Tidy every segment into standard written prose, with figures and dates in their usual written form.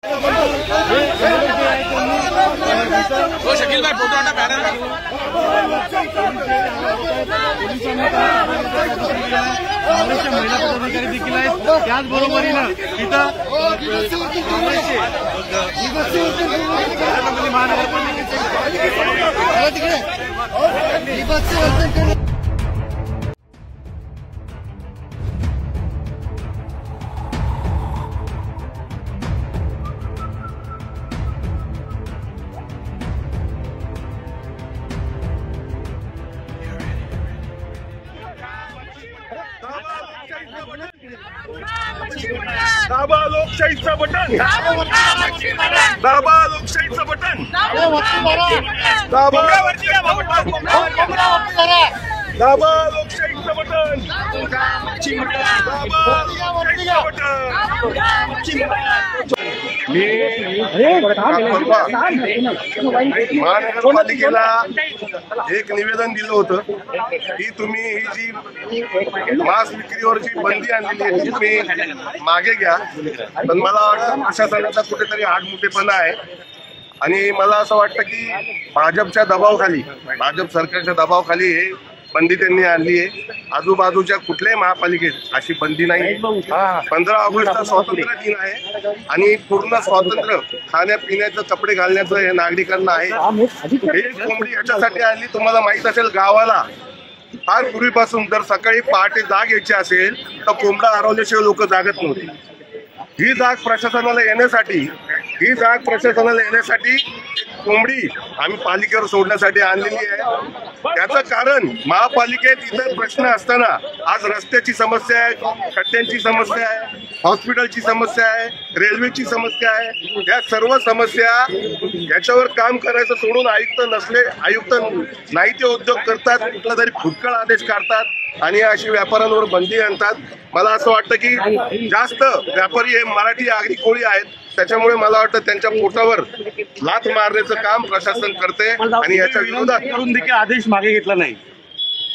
शकील भाई फोटो आना बैनर महिला पदाधिकारी देखील आहेत। त्याचबरोबरीनं इथं महानगरपालिकेचे दाबा लोकशाहीचं बटन, दाबा लोकशाहीचं बटन, दाबा लोकशाहीचं बटन, महानगरपालिकेला एक निवेदन दिलं होतं की तुम्ही ही जी मांस विक्रीवरची बंदी आणलेली आहे ती तुम्ही मागे घ्या। पण मला वाटतं प्रशासनाचा कुठेतरी आडमुठेपणा आहे आणि मला असं वाटतं की भाजपच्या दबावाखाली, भाजप सरकारच्या दबावाखाली हे बंदी त्यांनी आणली आहे। आजूबाजूच्या कुठल्याही महापालिकेत अशी बंदी नाही। 15 ऑगस्टचा स्वातंत्र्य दिन आहे आणि पूर्ण स्वातंत्र्य खाण्यापिण्याचं, कपडे घालण्याचं हे नागरिकांना आहे। हे कोंबडी याच्यासाठी आणली, तुम्हाला माहित असेल गावाला फार पूर्वीपासून जर सकाळी पहाटे जाग यायची असेल तर कोंबडा हरवल्याशिवाय लोक जागत नव्हते। ही जाग प्रशासनाला येण्यासाठी कोंबडी आम्ही पालिकेवर सोडण्यासाठी आणलेली आहे। त्याचं कारण महापालिकेत इतर प्रश्न असताना आज रस्त्याची समस्या आहे, खड्ड्यांची समस्या आहे, हॉस्पिटलची समस्या आहे, रेल्वेची समस्या आहे। या सर्व समस्या याच्यावर काम करायचं सोडून आयुक्त नाही ते उद्योग करतात, कुठला तरी फुटकळ आदेश काढतात आणि अशी व्यापाऱ्यांवर बंदी आणतात। मला असं वाटतं की जास्त व्यापारी हे मराठी आगरी कोळी आहेत, त्याच्यामुळे मला वाटतं त्यांच्या पोटावर लाथ मारण्याचं काम प्रशासन करते आणि याच्या विरोधात करून देखील आदेश मागे घेतला नाही।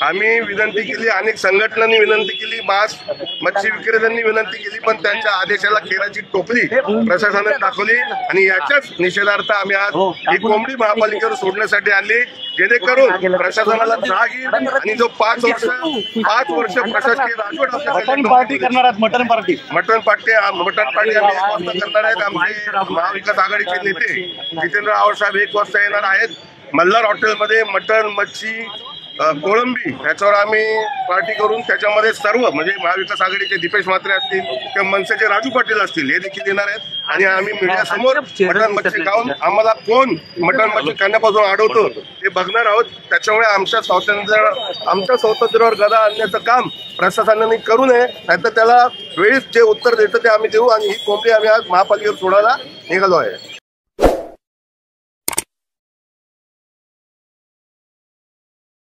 आम्ही विनंती केली, अनेक संघटनांनी विनंती केली, मांस मच्छी विक्रेत्यांनी विनंती केली, पण त्यांच्या आदेशाला खेळाची टोपली प्रशासनाने दाखवली आणि याच्याच निषेधार्थ आम्ही आज ही कोंबडी महापालिकेवर सोडण्यासाठी आणली, जेणेकरून प्रशासनाला जाग येईल आणि जो 5 वर्ष प्रशासकीय राजवट मटन पार्टी करणार आहेत। मटन पार्टी आम्ही करणार आहेत। आमचे महाविकास आघाडीचे नेते जितेंद्र आव्हाड साहेब 1 वाजता येणार आहेत। मल्हार हॉटेलमध्ये मटन, मच्छी, कोळंबी याच्यावर आम्ही पार्टी करून त्याच्यामध्ये सर्व म्हणजे महाविकास आघाडीचे दीपेश म्हात्रे असतील किंवा मनसेचे राजू पाटील असतील हे देखील येणार आहेत आणि आम्ही मीडियासमोर मटन मच्छी खाऊन आम्हाला कोण मटन मच्छी खाण्यापासून अडवतो हे बघणार आहोत। त्याच्यामुळे आमच्या स्वातंत्र्यावर गदा आणण्याचं काम प्रशासनाने करू नये, नाहीतर त्याला वेळीच जे उत्तर देतं ते आम्ही देऊ आणि ही कोंबडी आम्ही आज महापालिकेवर सोडायला निघालो आहे।